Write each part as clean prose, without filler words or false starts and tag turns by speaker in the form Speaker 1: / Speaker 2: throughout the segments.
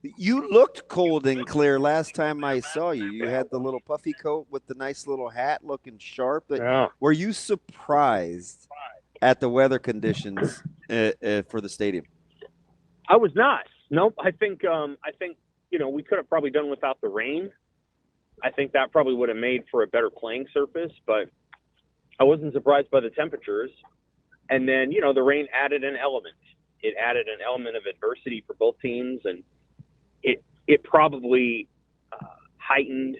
Speaker 1: You looked cold and clear last time I saw you. You had the little puffy coat with the nice little hat looking sharp.
Speaker 2: Yeah.
Speaker 1: Were you surprised at the weather conditions for the stadium?
Speaker 2: I was not. Nope. I think we could have probably done without the rain. I think that probably would have made for a better playing surface, but I wasn't surprised by the temperatures. And then, the rain added an element. It added an element of adversity for both teams, and it probably heightened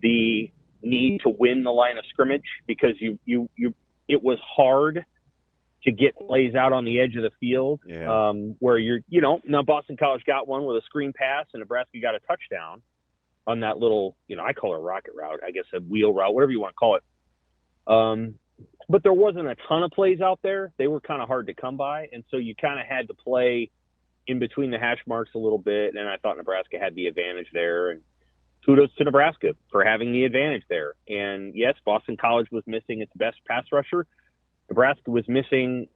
Speaker 2: the need to win the line of scrimmage because it was hard to get plays out on the edge of the field where now Boston College got one with a screen pass and Nebraska got a touchdown on that little, I call it a rocket route, I guess a wheel route, whatever you want to call it. But there wasn't a ton of plays out there. They were kind of hard to come by. And so you kind of had to play in between the hash marks a little bit. And I thought Nebraska had the advantage there. And kudos to Nebraska for having the advantage there. And yes, Boston College was missing its best pass rusher. Nebraska was missing,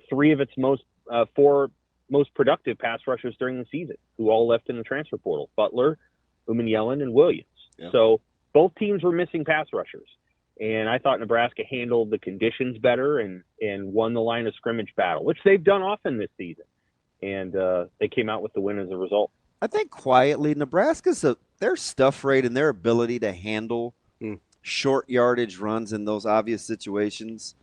Speaker 2: three of its four most productive pass rushers during the season, who all left in the transfer portal: Butler, Yellen, and Williams. Yep. So both teams were missing pass rushers. And I thought Nebraska handled the conditions better and won the line of scrimmage battle, which they've done often this season. And they came out with the win as a result.
Speaker 1: I think quietly, Nebraska's their stuff rate and their ability to handle short yardage runs in those obvious situations,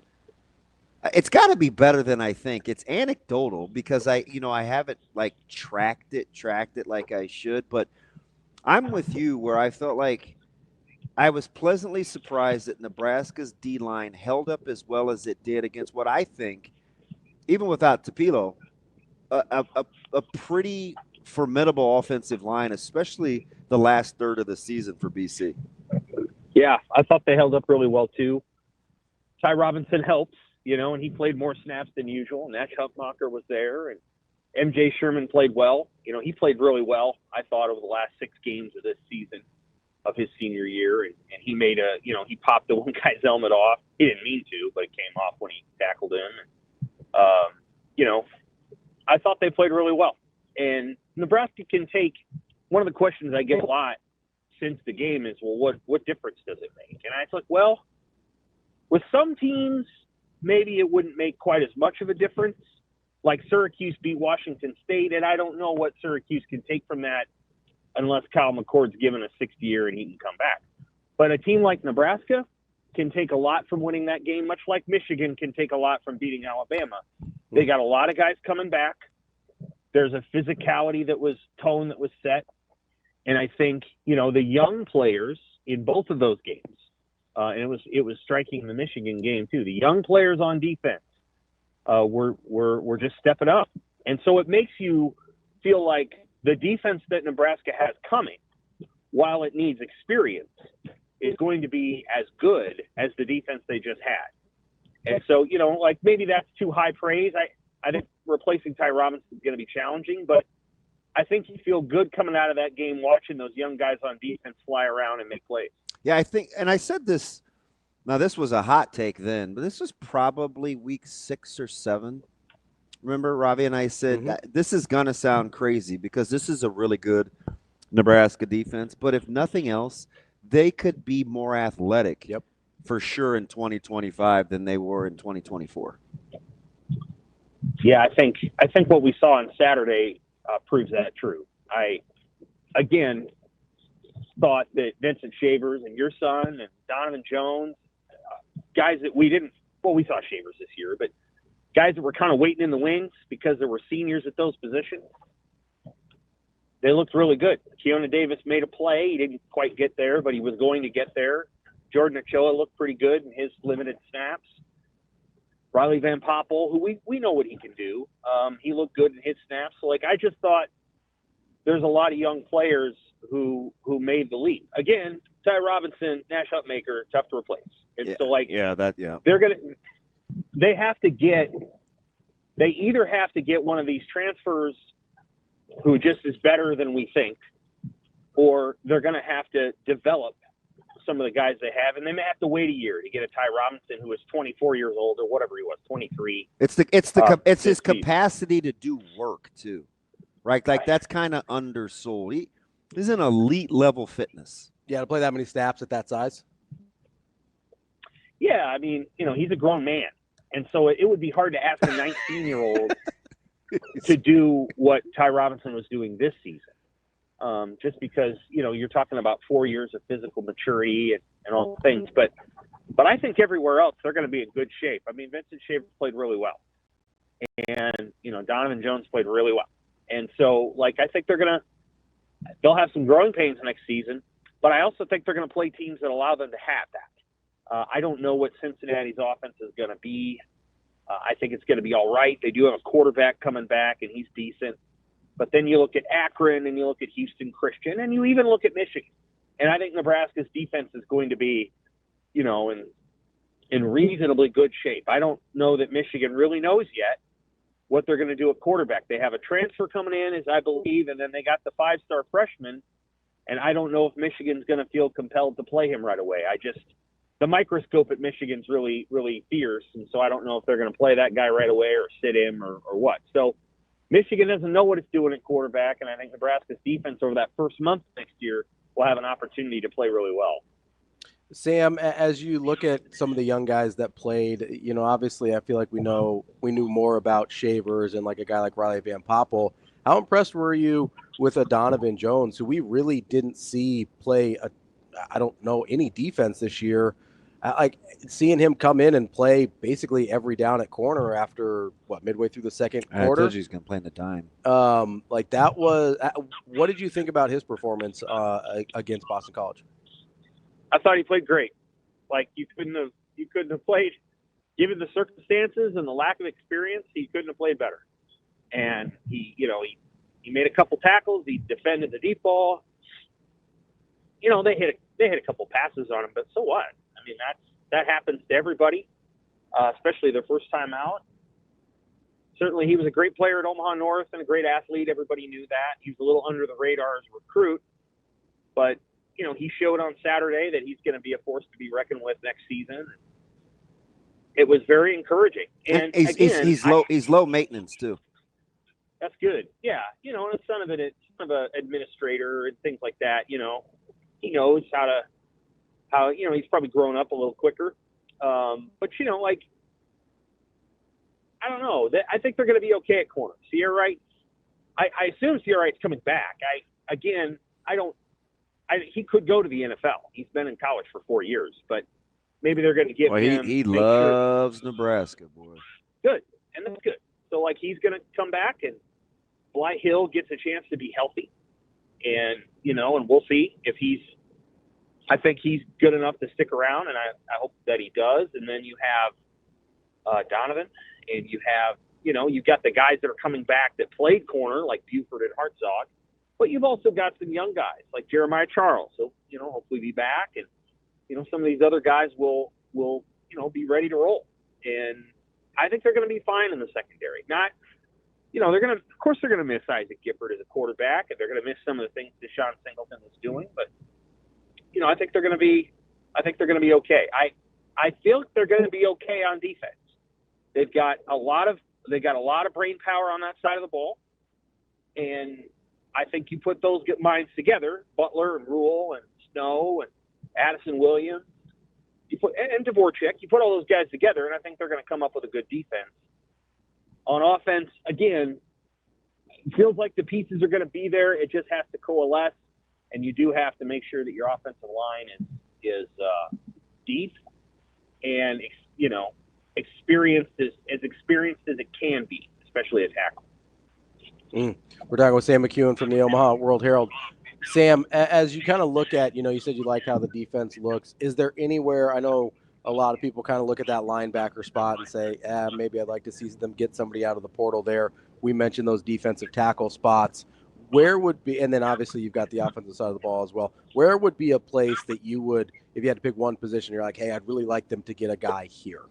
Speaker 1: it's got to be better than I think. It's anecdotal because I haven't tracked it like I should, but I'm with you where I felt like I was pleasantly surprised that Nebraska's D-line held up as well as it did against what I think, even without Tapilo, a pretty formidable offensive line, especially the last third of the season for BC.
Speaker 2: Yeah, I thought they held up really well too. Ty Robinson helps, and he played more snaps than usual. Nash Huffmacher was there, and MJ Sherman played well. He played really well, I thought, over the last 6 games of this season of his senior year, and he made he popped the one guy's helmet off. He didn't mean to, but it came off when he tackled him. And, I thought they played really well. And Nebraska can take – one of the questions I get a lot since the game is, well, what difference does it make? And I was like, well, with some teams, maybe it wouldn't make quite as much of a difference. Like Syracuse beat Washington State, and I don't know what Syracuse can take from that unless Kyle McCord's given a 6th year and he can come back. But a team like Nebraska can take a lot from winning that game, much like Michigan can take a lot from beating Alabama. They got a lot of guys coming back. There's a physicality that was set. And I think, the young players in both of those games, and it was striking in the Michigan game too, the young players on defense were just stepping up. And so it makes you feel like the defense that Nebraska has coming, while it needs experience, is going to be as good as the defense they just had. And so, maybe that's too high praise. I think replacing Ty Robinson is going to be challenging, but I think you feel good coming out of that game watching those young guys on defense fly around and make plays.
Speaker 1: Yeah, I think, and I said this, now this was a hot take then, but this was probably week 6 or 7. Remember, Ravi and I said, this is going to sound crazy because this is a really good Nebraska defense, but if nothing else, they could be more athletic for sure in 2025 than they were in 2024.
Speaker 2: Yeah, I think what we saw on Saturday proves that true. I, again, thought that Vincent Shavers and your son and Donovan Jones, guys that we saw Shavers this year, but guys that were kind of waiting in the wings because there were seniors at those positions, they looked really good. Keona Davis made a play. He didn't quite get there, but he was going to get there. Jordan Ochoa looked pretty good in his limited snaps. Riley Van Poppel, who we know what he can do. He looked good in his snaps. So, I just thought there's a lot of young players who made the leap. Again, Ty Robinson, Nash Hupmaker, tough to replace. And they either have to get one of these transfers who just is better than we think, or they're going to have to develop some of the guys they have, and they may have to wait a year to get a Ty Robinson who is 24 years old or whatever he was, 23.
Speaker 1: It's his capacity to do work too, right? Like that's kind of undersold. He's an elite level fitness.
Speaker 3: Yeah, to play that many snaps at that size.
Speaker 2: Yeah, I mean, he's a grown man. And so it would be hard to ask a 19-year-old to do what Ty Robinson was doing this season. Just because, you're talking about 4 years of physical maturity and all the things. But I think everywhere else, they're going to be in good shape. I mean, Vincent Shaver played really well. And, Donovan Jones played really well. And so, I think they'll have some growing pains next season. But I also think they're going to play teams that allow them to have that. I don't know what Cincinnati's offense is going to be. I think it's going to be all right. They do have a quarterback coming back, and he's decent. But then you look at Akron, and you look at Houston Christian, and you even look at Michigan. And I think Nebraska's defense is going to be, in reasonably good shape. I don't know that Michigan really knows yet what they're going to do at quarterback. They have a transfer coming in, as I believe, and then they got the 5-star freshman. And I don't know if Michigan's going to feel compelled to play him right away. The microscope at Michigan's really, really fierce, and so I don't know if they're going to play that guy right away or sit him or what. So Michigan doesn't know what it's doing at quarterback, and I think Nebraska's defense over that first month next year will have an opportunity to play really well.
Speaker 3: Sam, as you look at some of the young guys that played, obviously I feel like we knew more about Shavers and like a guy like Riley Van Poppel. How impressed were you with a Donovan Jones, who we really didn't see play any defense this year? Like seeing him come in and play basically every down at corner after midway through the second quarter.
Speaker 1: I told you he's going to play in the dime.
Speaker 3: That was. What did you think about his performance against Boston College?
Speaker 2: I thought he played great. You couldn't have played, given the circumstances and the lack of experience. He couldn't have played better. And he made a couple tackles. He defended the deep ball. They hit a couple passes on him, but so what? I mean, that happens to everybody, especially their first time out. Certainly, he was a great player at Omaha North and a great athlete. Everybody knew that. He was a little under the radar as a recruit, but he showed on Saturday that he's going to be a force to be reckoned with next season. It was very encouraging. And
Speaker 1: he's low maintenance too.
Speaker 2: That's good. Yeah, and a son of an administrator and things like that. He knows how he's probably grown up a little quicker. But I don't know. I think they're going to be okay at corner. Sierra Wright, I assume Sierra Wright's coming back. He could go to the NFL. He's been in college for 4 years, but maybe they're going to give him.
Speaker 1: He loves Nebraska, boy.
Speaker 2: Good, and that's good. So he's going to come back, and Blythe Hill gets a chance to be healthy, and and we'll see if he's. I think he's good enough to stick around, and I hope that he does. And then you have Donovan, and you have you've got the guys that are coming back that played corner like Buford and Hartzog. But you've also got some young guys like Jeremiah Charles. So, hopefully be back. And, some of these other guys will be ready to roll. And I think they're going to be fine in the secondary. Not, of course they're going to miss Isaac Gifford as a quarterback, and they're going to miss some of the things Deshaun Singleton was doing. But, I think they're going to be okay. I feel they're going to be okay on defense. They've got a lot of brain power on that side of the ball. And I think you put those minds together, Butler and Rule and Snow and Addison Williams, and Dvorak, you put all those guys together, and I think they're going to come up with a good defense. On offense, again, it feels like the pieces are going to be there. It just has to coalesce, and you do have to make sure that your offensive line is deep and experienced as experienced as it can be, especially at tackle.
Speaker 3: We're talking with Sam McKewon from the Omaha World Herald. Sam, as you kind of look at, you said you like how the defense looks. Is there anywhere, I know a lot of people kind of look at that linebacker spot and say, maybe I'd like to see them get somebody out of the portal there. We mentioned those defensive tackle spots. Where would be, and then obviously you've got the offensive side of the ball as well. Where would be a place that you would, if you had to pick one position, you're like, hey, I'd really like them to get a guy here?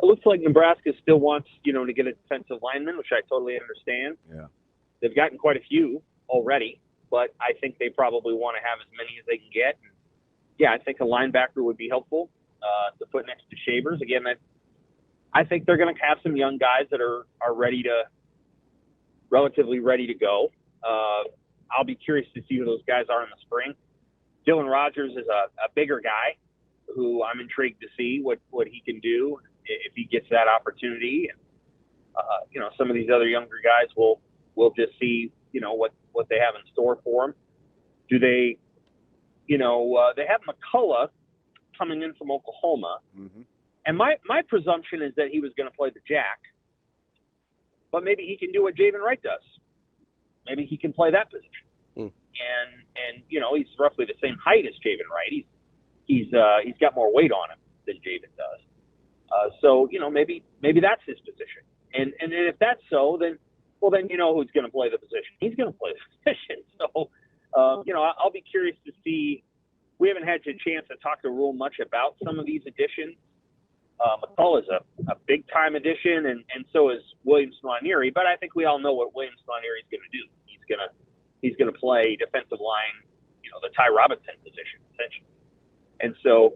Speaker 2: It looks like Nebraska still wants, to get a defensive lineman, which I totally understand.
Speaker 1: Yeah.
Speaker 2: They've gotten quite a few already, but I think they probably want to have as many as they can get. And yeah, I think a linebacker would be helpful to put next to Shavers. Again, I think they're going to have some young guys that are ready to, relatively ready to go. I'll be curious to see who those guys are in the spring. Dylan Rogers is a bigger guy who I'm intrigued to see what he can do if he gets that opportunity. And, some of these other younger guys we'll just see, what they have in store for them. Do they, they have McCullough coming in from Oklahoma. Mm-hmm. And my presumption is that he was going to play the jack, but maybe he can do what Javen Wright does. Maybe he can play that position. Mm. And he's roughly the same height as Javen Wright. He's got more weight on him than Javen does. So maybe that's his position. And if that's so, then who's going to play the position. He's going to play the position. So I'll be curious to see. We haven't had a chance to talk to Rule much about some of these additions. McCullough is a big-time addition, and so is Williams Nwaneri. But I think we all know what Williams Nwaneri is going to do. He's going to play defensive line, the Ty Robinson position, essentially. And so,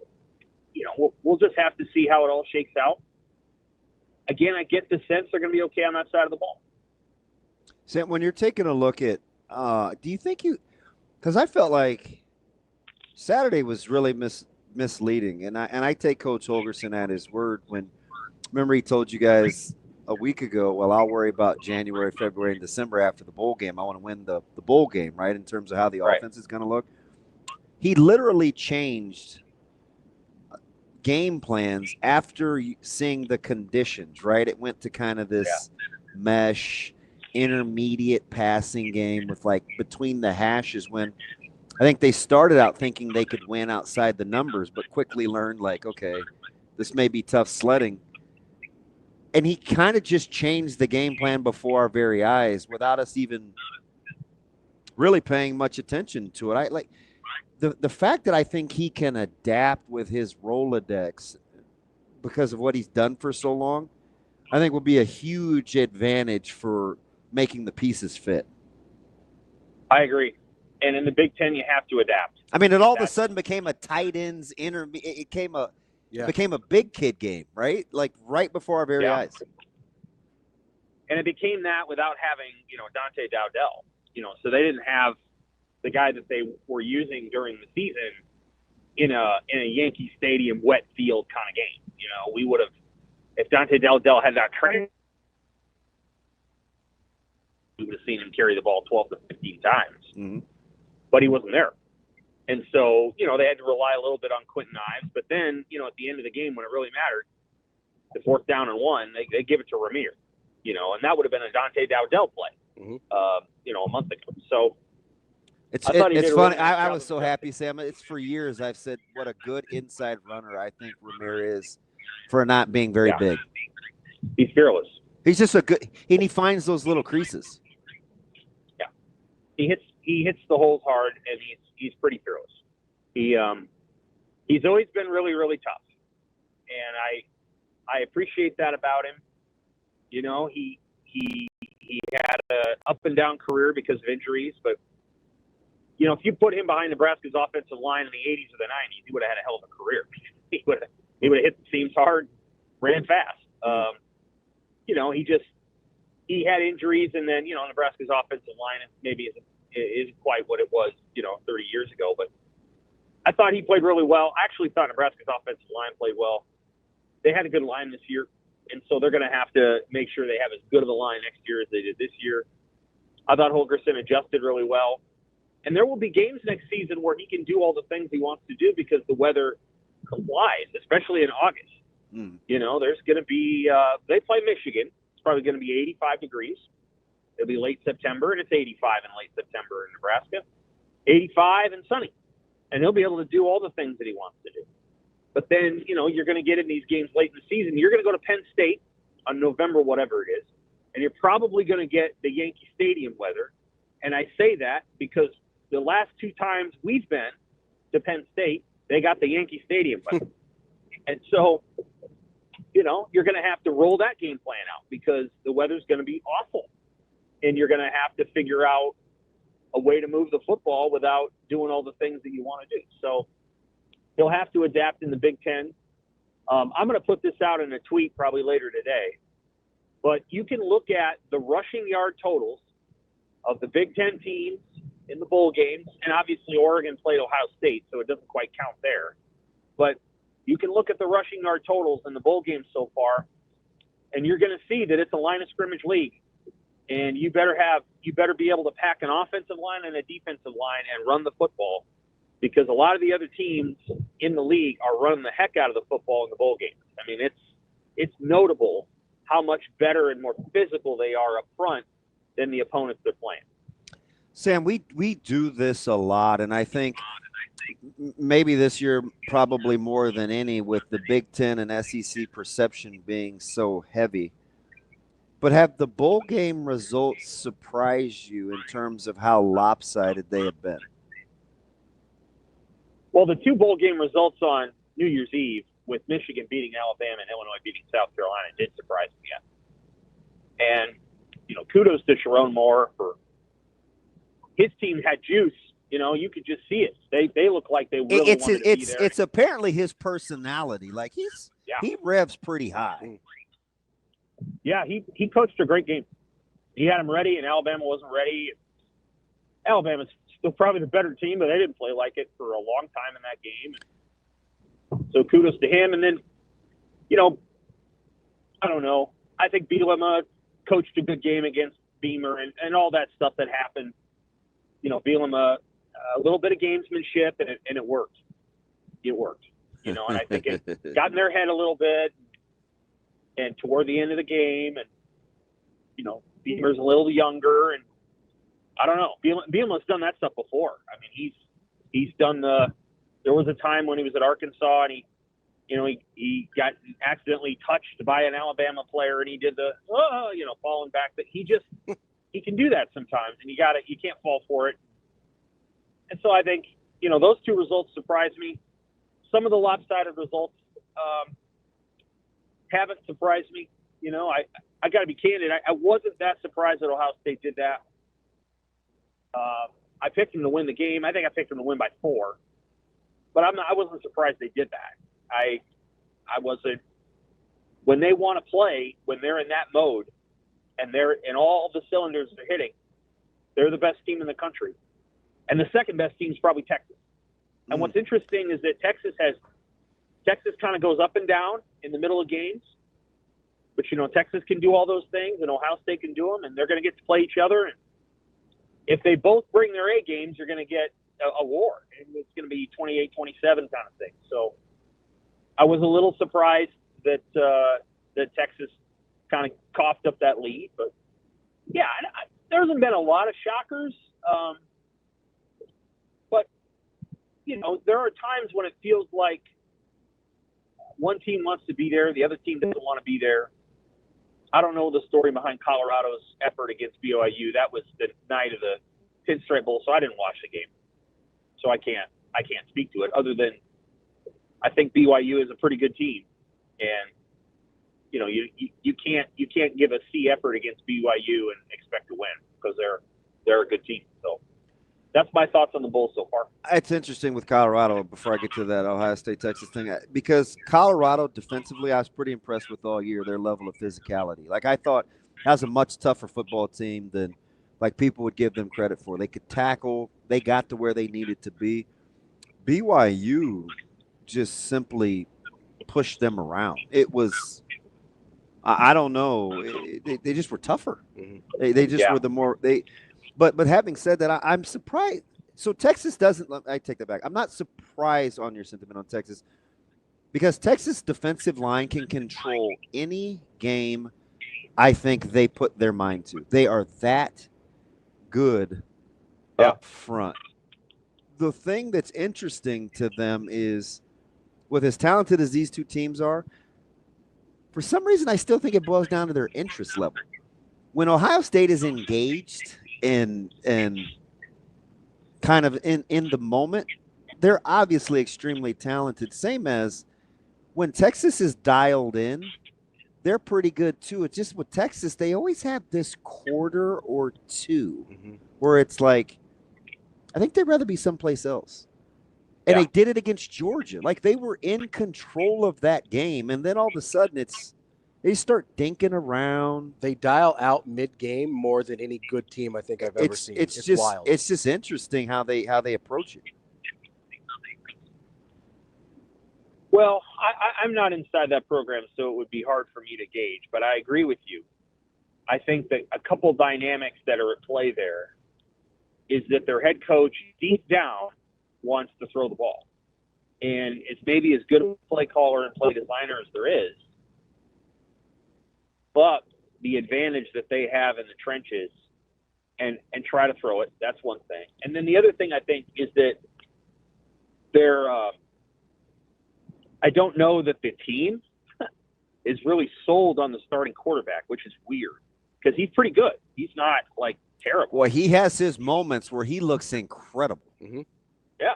Speaker 2: we'll just have to see how it all shakes out. Again, I get the sense they're going to be okay on that side of the ball.
Speaker 1: Sam, when you're taking a look at, do you think because I felt like Saturday was really misleading, and I take Coach Holgorsen at his word when, remember he told you guys a week ago, well, I'll worry about January, February, and December after the bowl game. I want to win the bowl game, right, in terms of how the offense is going to look. He literally changed game plans after seeing the conditions, right? It went to kind of this mesh, intermediate passing game with between the hashes when I think they started out thinking they could win outside the numbers, but quickly learned okay, this may be tough sledding. And he kind of just changed the game plan before our very eyes without us even really paying much attention to it. The fact that I think he can adapt with his Rolodex because of what he's done for so long, I think will be a huge advantage for making the pieces fit.
Speaker 2: I agree. And in the Big Ten, you have to adapt.
Speaker 1: I mean, it all of a sudden became a tight ends it became a big kid game, right? Right before our very eyes.
Speaker 2: And it became that without having, Dante Dowdell. So they didn't have the guy that they were using during the season in a Yankee Stadium wet field kind of game. We would have, if Dante Dowdell had that training, we would have seen him carry the ball 12 to 15 times. Mm-hmm. But he wasn't there. And so, they had to rely a little bit on Quentin Ives. But then, at the end of the game, when it really mattered, the 4th down and 1, they give it to Ramir, and that would have been a Dante Dowdell play, a month ago. So
Speaker 1: it's funny. I was so happy, Sam. It's for years I've said what a good inside runner I think Ramir is for not being very big.
Speaker 2: He's fearless.
Speaker 1: He's just and he finds those little creases.
Speaker 2: Yeah. He hits the holes hard, and he's pretty fearless. He's always been really, really tough, and I appreciate that about him. He had a up and down career because of injuries, but if you put him behind Nebraska's offensive line in the 80s or the 90s, he would have had a hell of a career. He would have hit the seams hard, ran fast. He had injuries, and then Nebraska's offensive line maybe isn't quite what it was 30 years ago, but I thought he played really well. I actually thought Nebraska's offensive line played well. They had a good line this year, and so they're going to have to make sure they have as good of a line next year as they did this year. I thought Holgorsen adjusted really well, and there will be games next season where he can do all the things he wants to do because the weather complies, especially in August. There's going to be they play Michigan. It's probably going to be 85 degrees. It'll be late September, and it's 85 in late September in Nebraska. 85 and sunny. And he'll be able to do all the things that he wants to do. But then, you're going to get in these games late in the season. You're going to go to Penn State on November, whatever it is, and you're probably going to get the Yankee Stadium weather. And I say that because the last 2 times we've been to Penn State, they got the Yankee Stadium weather. And so, you're going to have to roll that game plan out because the weather's going to be awful. And you're going to have to figure out a way to move the football without doing all the things that you want to do. So he'll have to adapt in the Big Ten. I'm going to put this out in a tweet probably later today. But you can look at the rushing yard totals of the Big Ten teams in the bowl games, and obviously Oregon played Ohio State, so it doesn't quite count there. But you can look at the rushing yard totals in the bowl games so far, and you're going to see that it's a line of scrimmage league. And you better be able to pack an offensive line and a defensive line and run the football, because a lot of the other teams in the league are running the heck out of the football in the bowl games. I mean, it's notable how much better and more physical they are up front than the opponents they're playing.
Speaker 1: Sam, we do this a lot, and I think maybe this year probably more than any, with the Big Ten and SEC perception being so heavy. But have the bowl game results surprised you in terms of how lopsided they have been?
Speaker 2: Well, the two bowl game results on New Year's Eve, with Michigan beating Alabama and Illinois beating South Carolina, did surprise me. And, kudos to Sharon Moore for his team had juice. You could just see it. They look like they really wanted to be there.
Speaker 1: It's apparently his personality. Like he revs pretty high.
Speaker 2: Yeah, he coached a great game. He had them ready, and Alabama wasn't ready. Alabama's still probably the better team, but they didn't play like it for a long time in that game. So kudos to him. And then, I don't know. I think Bielema coached a good game against Beamer and all that stuff that happened. Bielema, a little bit of gamesmanship, and it worked. It worked. And I think it got in their head a little bit. And toward the end of the game, and Beamer's a little younger, and I don't know. Bielema's done that stuff before. I mean, he's done there was a time when he was at Arkansas, and he got accidentally touched by an Alabama player, and he did the falling back. But he can do that sometimes, and you can't fall for it. And so I think those two results surprised me. Some of the lopsided results haven't surprised me. I got to be candid. I wasn't that surprised that Ohio State did that. I picked them to win the game. I think I picked them to win by 4, but I wasn't surprised they did that. I wasn't. When they want to play, when they're in that mode, and all the cylinders are hitting, they're the best team in the country, and the second best team is probably Texas. And what's interesting is that Texas kind of goes up and down in the middle of games. But, Texas can do all those things, and Ohio State can do them, and they're going to get to play each other. And if they both bring their A games, you're going to get a war. And it's going to be 28-27 kind of thing. So I was a little surprised that Texas kind of coughed up that lead. But, yeah, there hasn't been a lot of shockers. But, there are times when it feels like one team wants to be there, the other team doesn't want to be there. I don't know the story behind Colorado's effort against BYU. That was the night of the Pinstripe Bowl, so I didn't watch the game. So I can't speak to it, other than I think BYU is a pretty good team. And you can't give a C effort against BYU and expect to win, because they're a good team. So that's my thoughts on the Bulls so far.
Speaker 1: It's interesting with Colorado, before I get to that Ohio State-Texas thing, because Colorado defensively, I was pretty impressed with all year, their level of physicality. Like, I thought that was a much tougher football team than people would give them credit for. They could tackle. They got to where they needed to be. BYU just simply pushed them around. It was – I don't know. They just were tougher. They just were the more – But having said that, I'm surprised. So Texas doesn't – I take that back. I'm not surprised on your sentiment on Texas, because Texas' defensive line can control any game I think they put their mind to. They are that good up front. The thing that's interesting to them is, with as talented as these two teams are, for some reason I still think it boils down to their interest level. When Ohio State is engaged – and kind of in the moment, they're obviously extremely talented. Same as when Texas is dialed in, they're pretty good too. It's just with Texas, they always have this quarter or two where it's like, I think they'd rather be someplace else. And they did it against Georgia. Like, they were in control of that game, and then all of a sudden it's They start dinking around.
Speaker 3: They dial out mid-game more than any good team I think I've ever seen. It's wild.
Speaker 1: It's just interesting how they approach it.
Speaker 2: Well, I'm not inside that program, so it would be hard for me to gauge. But I agree with you. I think that a couple dynamics that are at play there is that their head coach deep down wants to throw the ball. And it's maybe as good a play caller and play designer as there is. But the advantage that they have in the trenches and try to throw it, that's one thing. And then the other thing I think is that they're I don't know that the team is really sold on the starting quarterback, which is weird because he's pretty good. He's not like terrible.
Speaker 1: Well, he has his moments where he looks incredible.
Speaker 3: Mm-hmm.
Speaker 2: Yeah.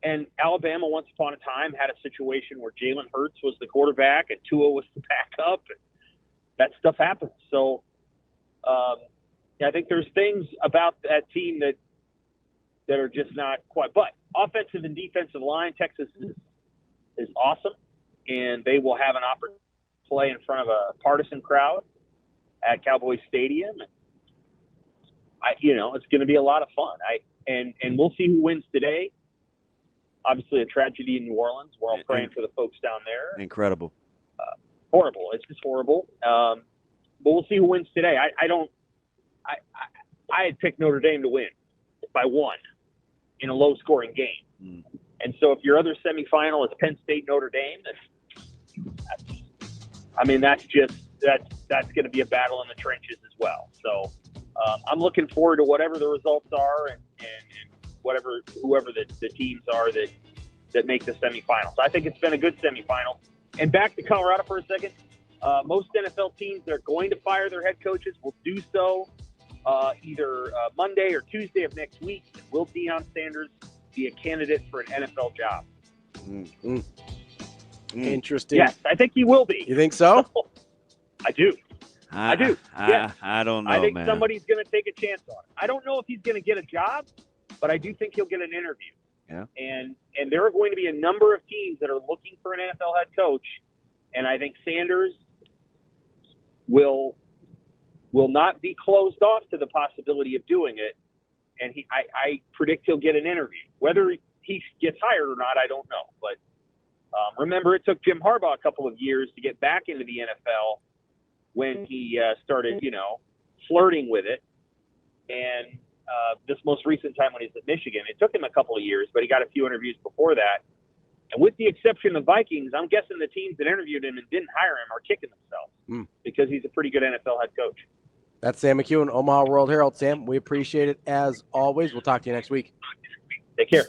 Speaker 2: And Alabama, once upon a time, had a situation where Jalen Hurts was the quarterback and Tua was the backup. And that stuff happens. So I think there's things about that team that are just not quite. But offensive and defensive line, Texas is awesome, and they will have an opportunity to play in front of a partisan crowd at Cowboys Stadium. And it's going to be a lot of fun. And we'll see who wins today. Obviously, a tragedy in New Orleans. We're all praying for the folks down there.
Speaker 1: Incredible.
Speaker 2: Horrible. It's just horrible. But we'll see who wins today. I had picked Notre Dame to win by 1 in a low-scoring game.
Speaker 1: Mm.
Speaker 2: And so if your other semifinal is Penn State Notre Dame, that's going to be a battle in the trenches as well. So I'm looking forward to whatever the results are and whoever the teams are that make the semifinals. I think it's been a good semifinal. And back to Colorado for a second. Most NFL teams that are going to fire their head coaches will do so either Monday or Tuesday of next week. Will Deion Sanders be a candidate for an NFL job?
Speaker 3: Interesting.
Speaker 2: Yes, I think he will be.
Speaker 3: You think so?
Speaker 2: I do. Yes.
Speaker 1: I don't know,
Speaker 2: I think
Speaker 1: man.
Speaker 2: somebody's going to take a chance on it. I don't know if he's going to get a job, but I do think he'll get an interview.
Speaker 1: Yeah.
Speaker 2: And there are going to be a number of teams that are looking for an NFL head coach, and I think Sanders will not be closed off to the possibility of doing it. And I predict he'll get an interview. Whether he gets hired or not, I don't know. But remember, it took Jim Harbaugh a couple of years to get back into the NFL when he started, flirting with it. And this most recent time when he's at Michigan, it took him a couple of years, but he got a few interviews before that. And with the exception of Vikings, I'm guessing the teams that interviewed him and didn't hire him are kicking themselves because he's a pretty good NFL head coach.
Speaker 3: That's Sam McKewon, Omaha World Herald. Sam, we appreciate it as always. We'll talk to you next week.
Speaker 2: Take care.